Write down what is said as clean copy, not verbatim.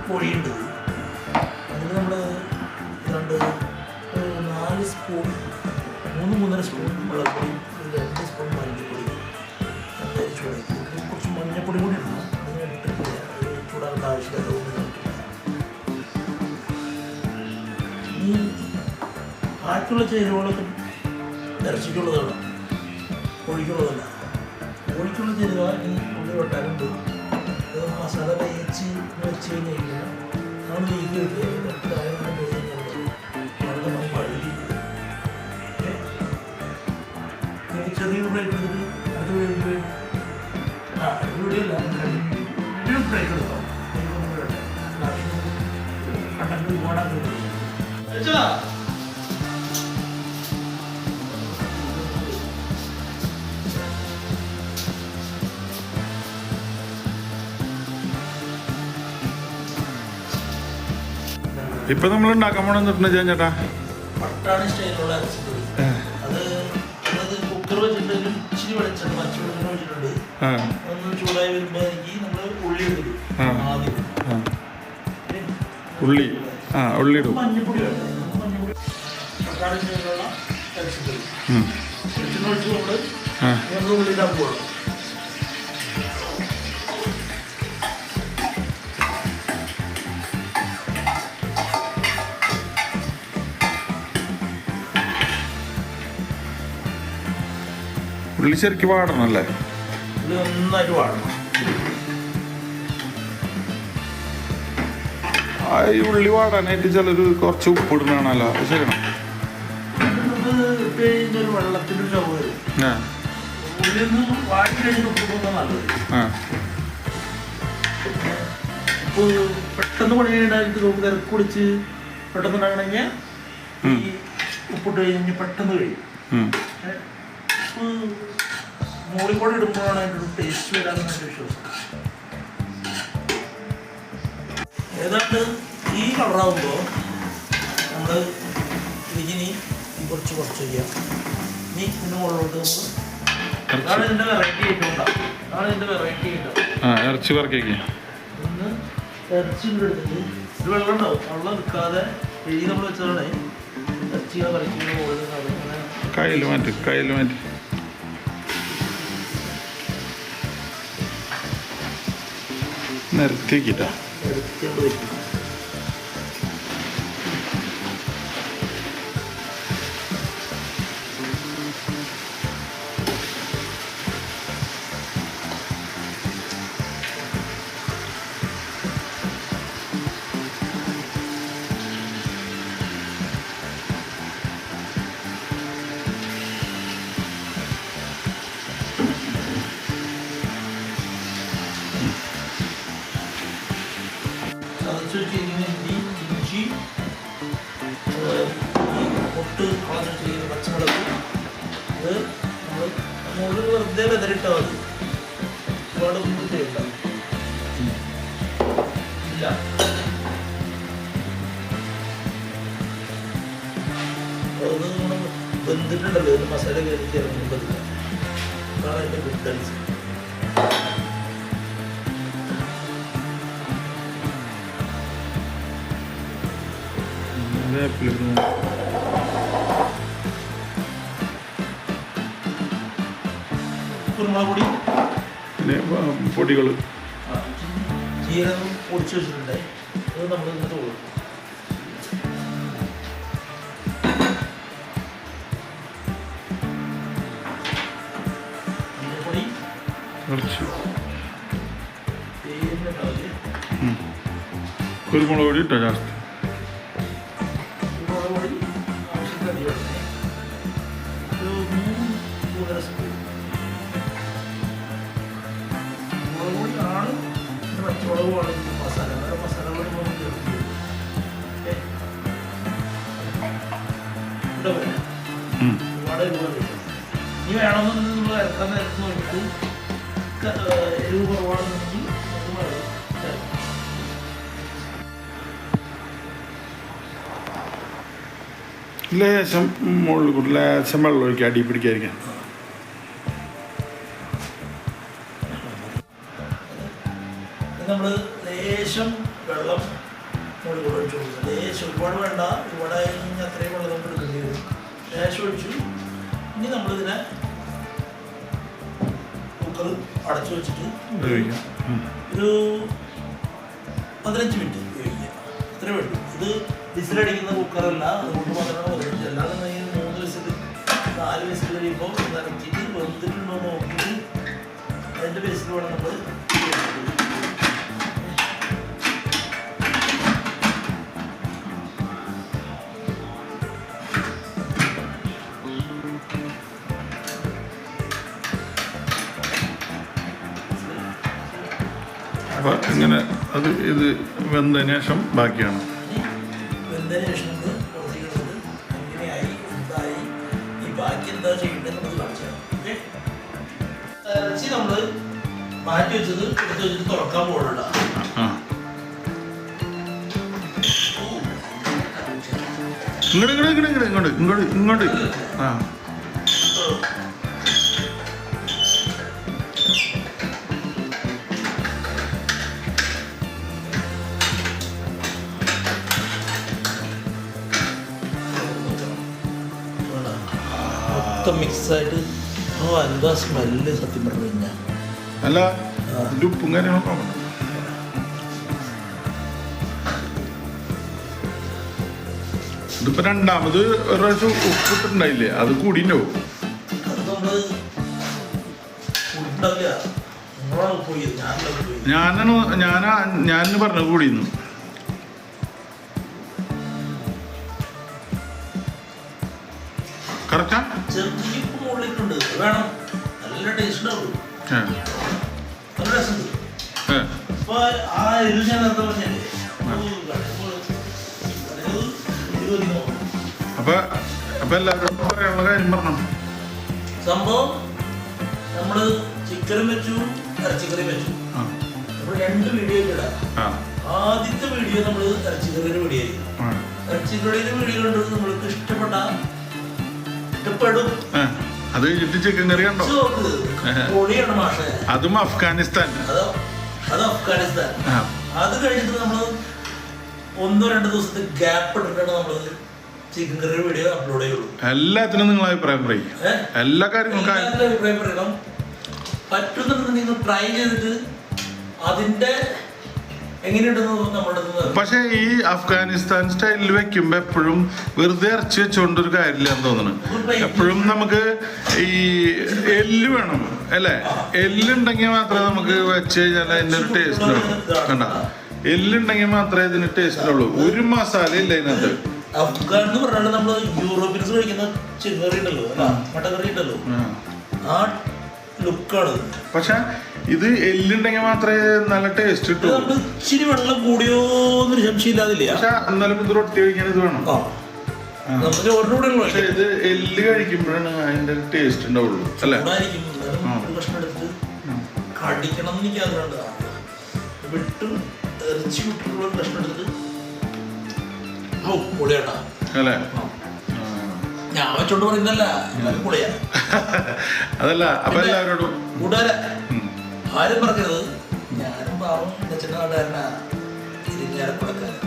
പൊടിയുണ്ട്. അതിൽ നമ്മൾ 4 spoon 3-3.5 spoon മുളകുപൊടി, 2 സ്പൂൺ മല്ലിപ്പൊടി ചൂടാക്കി. കുറച്ച് മഞ്ഞപ്പൊടി കൂടി ഇടണം. അതിന് ഇട്ടിട്ടില്ല, അത് ചൂടാക്കേണ്ട ആവശ്യമില്ല. ഈ ബാക്കിയുള്ള ചേരുവകളൊക്കെ ഇറച്ചിക്കുള്ളതാണ്, കോഴിക്കുള്ളതല്ല. കോഴിക്കുള്ള ചേരുവ ഈ ഉള്ളി വെട്ടാനുണ്ട്. അത് മസാല തേച്ച് വെച്ച് കഴിഞ്ഞാൽ നമ്മൾ നീക്കി വെക്കുക. വെള്ളം വഴുതി ചെറിയ ബ്രേക്ക് എടുത്തിട്ട് അടുത്ത ബ്രേക്ക് അടിപൊളിയല്ല, ബ്രേക്ക് എടുക്കാം. കണ്ടക്ട് പോടാൻ ഇപ്പൊ നമ്മൾ ഉണ്ടാക്കാൻ പോണെന്ന് ചേട്ടാ പട്ടാണി സ്റ്റൈലുള്ള ഇറച്ചിക്കറി. അത് കുക്കർ വെച്ചിട്ട് ഇച്ചിരി വെളിച്ചെണ്ണ പച്ച വെളിച്ചെണ്ണ വെച്ചിട്ടുണ്ട്. ഒന്ന് ചൂടായി വരുമ്പോ എനിക്ക് നമ്മള് ഉള്ളി എടുക്കും. ആദ്യം ഉള്ളി ഇടും. മഞ്ഞപ്പൊടി വേണം. മഞ്ഞപ്പൊടി പട്ടാണി സ്റ്റൈലുള്ള ഇറച്ചിക്കറി വെളിച്ചെണ്ണ ഒഴിച്ച് നമ്മള് ഉള്ളി ഇടാൻ പോകണം. ഉള്ളി ശരിക്കും വാടണം അല്ലേ? ഉള്ളി നന്നായിട്ട് വാടണം. ഈ ഉള്ളി വാടാനായിട്ട് ചിലർ കുറച്ച് ഉപ്പിടുന്നാണല്ലോ, അത് ശരിയാണ്. ഒരു വെള്ളത്തിൻ്റെ ഒരു ചുവ വരും. ഉള്ളി ഒന്ന് വാടി കഴിഞ്ഞ് ഉപ്പിടുന്ന നല്ലത്. ഉപ്പ് പെട്ടെന്ന് പണി കഴിഞ്ഞാൽ നമുക്ക് തിരക്ക് കുടിച്ച് പെട്ടെന്ന് ഉണ്ടാകണമെങ്കിൽ ഈ ഉപ്പിട്ട് കഴിഞ്ഞ് പെട്ടെന്ന് കഴിയും. മൂളിക്കോട് ഇടുമ്പോഴാണ് അതിൻ്റെ ഒരു ടേസ്റ്റ് വരാമെന്ന് എൻ്റെ വിശ്വാസം. ഏതാണ്ട് ഈ കളറാകുമ്പോൾ നമ്മൾ ഇതിനി കുറച്ച് ചെയ്യാം. ഇനി ഇതിൻ്റെ മുകളിലോട്ട് നമ്മൾ അതാണ് ഇതിൻ്റെ വെറൈറ്റി ഐറ്റം ഉണ്ടാവും. അതാണ് ഇതിൻ്റെ വെറൈറ്റി ഐറ്റം. ഇറച്ചി പറക്കേക്ക് ഒന്ന് ഇറച്ചി എടുത്തിട്ട് ഒരു വെള്ളം ഉണ്ടാവും. വെള്ളം എടുക്കാതെ എഴുതി നമ്മൾ വെച്ചതാണ് ഇറച്ചിയെ പറിക്കുന്ന മുകളിൽ കയ്യിൽ മാറ്റി നിരത്തി വയ്ക്കിട്ടാ. ഇഞ്ചി, പൊട്ട് കളഞ്ഞ് ചെയ്യുന്ന പച്ചമുളക്, ഇത് നമ്മൾ വെറുതെ വെതറിട്ടാൽ മതി. ഒരുപാട് ബുദ്ധിമുട്ടില്ല. അത് നമ്മൾ വെന്തിട്ടുണ്ടല്ലോ, ഇതിന് മസാല കയറി ഇറങ്ങുമ്പോഴത്തേക്ക് അതാണ് അതിൻ്റെ ഡിഫറൻസ്. കുരുമുളക് പൊടി, പിന്നെ പൊടികൾ ജീരകം പൊടിച്ച് വെച്ചിട്ടുണ്ട്. അത് നമ്മൾ ഇങ്ങോട്ട് കൊടുക്കും. മഞ്ഞൾപ്പൊടി കുരുമുളക് പൊടി ഇട്ടോ ജാസ്തി. പച്ചമുളകുമാണ് മസാല. വേറെ മസാലകൾ ഒരുപാട് ഒരുപാട് ഇനി വേണമെന്ന് നമ്മൾ ഇറക്കാൻ നേരത്ത് നോക്കിയിട്ട് എരിവ് കുറവാണെന്നുണ്ടെങ്കിൽ ലേശം മുകളിൽ കൂടി ലേശം വെള്ളം ഒഴിക്കുക, അടി പിടിക്കാതിരിക്കാൻ. നമ്മൾ ലേശം വെള്ളം മുകളിൽ കൂടെ ഒഴിച്ചു കൊടുക്കുക. ലേശം ഒരുപാട് വേണ്ട, ഒരുപാട് കഴിഞ്ഞ് അത്രയും വെള്ളം നമുക്ക് എടുക്കേണ്ടി വരും. ലേശം ഒഴിച്ചു. ഇനി നമ്മളിതിനെ കുക്കർ അടച്ചു വെച്ചിട്ട് ഒരു 15 മിനിറ്റ് വേവിക്കുക. അത്രേ വേണ്ടു. ഇത് വിസിലടിക്കുന്ന കുക്കറല്ല, അതുകൊണ്ട് മാത്രമാണ് 15. അല്ലാതെ 3 വിസിൽ 4 വിസിൽ കഴിയുമ്പോൾ നിറച്ചിട്ട് വെന്തിട്ടുണ്ടോ നോക്കിയിട്ട് അതിൻ്റെ ബേസിൽ വേണം നമ്മൾ. അപ്പം ഇങ്ങനെ അത് ഇത് വെന്തതിന് ശേഷം ബാക്കിയാണ്. വെന്തതിന് ശേഷം നമ്മൾ പുറത്തേക്ക് എങ്ങനെയായി എന്തായി ഈ ബാക്കി എന്താ ചെയ്യേണ്ടത് നമുക്ക് കാണിച്ചു തരാം. ഓക്കെ, ഇറച്ചി നമ്മൾ മാറ്റി വെച്ചത് എടുത്ത് വെച്ചിട്ട് തുറക്കാൻ പോകണ്ട. ഇങ്ങോട്ട് ആ മൊത്തം മിക്സായിട്ട്. എന്താ സ്മെല്ല് സത്യം പറഞ്ഞു കഴിഞ്ഞാൽ. അല്ല ഉപ്പും കാര്യങ്ങളൊക്കെ ഇതിപ്പോ രണ്ടാമത് ഒരു പ്രാവശ്യം ഉപ്പിട്ടുണ്ടായില്ലേ, അത് കൂടിയോ? അത് നമ്മള് ഉണ്ടാവില്ല, നിങ്ങളാണ് പോയത്. ഞാൻ പറഞ്ഞു കൂടിയിരുന്നു. കറക്റ്റാ? ചെറുതിക്ക് മുകളിലേക്കുണ്ട്, വേണം. നല്ല ടേസ്റ്റ് ഉണ്ടാവും, നല്ല രസമുണ്ട്. അപ്പൊ ആ എരിവ് ഞാൻ എന്താ പറഞ്ഞല്ലേ, അപ്പൊ എല്ലാവരും പറയാനുള്ള കാര്യം പറഞ്ഞു. സംഭവം നമ്മള് ചിക്കനും വെച്ചു, ഇറച്ചിക്കറിയും വെച്ചു. നമ്മൾ 2 വീഡിയോ ഇടാം. ആദ്യത്തെ വീഡിയോ നമ്മള് ഇറച്ചിക്കറിയുടെ വീഡിയോ ആയിരിക്കും. ഇറച്ചിക്കറിയുടെ വീഡിയോ കണ്ടത് നമ്മൾക്ക് ഇഷ്ടപ്പെടും. അത് കഴിഞ്ഞിട്ട് ചിക്കൻ കറി കണ്ടോ? അതും അഫ്ഗാനിസ്ഥാൻ. അത് അഫ്ഗാനിസ്ഥാൻ. അത് കഴിഞ്ഞിട്ട് നമ്മള് 1-2 ദിവസത്തെ ഗ്യാപ്പ് ഇട്ടിട്ടാണ് നമ്മള് ചിക്കൻ കറി വീഡിയോ അപ്ലോഡ് ചെയ്യുള്ളൂ. എല്ലാത്തിനും നിങ്ങൾ അഭിപ്രായം പറയും. എല്ലാ കാര്യങ്ങളും അഭിപ്രായം പറയണം. പറ്റുന്നുണ്ടെന്ന് നിങ്ങൾ ട്രൈ ചെയ്തിട്ട് അതിന്റെ പക്ഷെ ഈ അഫ്ഗാനിസ്ഥാൻ സ്റ്റൈലിൽ വെക്കുമ്പോ എപ്പോഴും വെറുതെ ഇറച്ചി വെച്ചോണ്ടൊരു കാര്യമില്ല എന്ന് തോന്നുന്നു. എപ്പോഴും നമുക്ക് ഈ എല്ല് വേണം അല്ലേ? എല്ലുണ്ടെങ്കിൽ മാത്രമേ നമുക്ക് വെച്ച് കഴിഞ്ഞാൽ അതിന്റെ ഒരു ടേസ്റ്റ് ഉള്ളൂ. കണ്ട, എല്ലുണ്ടെങ്കിൽ മാത്രമേ ഇതിന് ടേസ്റ്റ് ഉള്ളൂ. ഒരു മസാല ഇല്ല ഇതിനകത്ത്. അഫ്ഗാൻ എന്ന് പറഞ്ഞാൽ നമ്മള് യൂറോപ്യൻസ് കഴിക്കുന്ന ചിക്കൻ കറി ഉണ്ടല്ലോ, മട്ടൻ കറി ഉണ്ടല്ലോ, ആ ലുക്കാണ്. പക്ഷെ ഇത് എല്ലുണ്ടെങ്കിൽ മാത്രമേ നല്ല ടേസ്റ്റ് കിട്ടൂ. ഇച്ചിരി വെള്ളം കൂടിയോന്നൊരു സംശയമില്ലാതില്ല. പക്ഷെ എന്നാലും ഇത് റൊട്ടി കഴിക്കാൻ ഇത് വേണം. പക്ഷെ ഇത് എല്ല് കഴിക്കുമ്പോഴാണ് അതിന്റെ ടേസ്റ്റ് ഉണ്ടാവുള്ളൂ അല്ലേ? കഷ്ണം എടുത്ത് കടിക്കണം എന്ന് എനിക്ക് ആഗ്രഹമുണ്ട്. വിട്ട് ഇറച്ചി വിട്ടിട്ടുള്ള കഷ്ണം എടുത്തിട്ട് പൊളിയാട്ടാ അല്ലേ? ഞാൻ വെച്ചോണ്ട് പറയുന്നല്ല, പൊളിയാ. അതല്ല അപ്പൊ എല്ലാവരോടും കൂട്ടുകാരെ ആരും പറഞ്ഞത് ഞാനും പാവം അച്ഛൻ്റെ നാട്ടുകാരനാ ഇരിഞ്ഞാലക്കുടക്കാരൻ.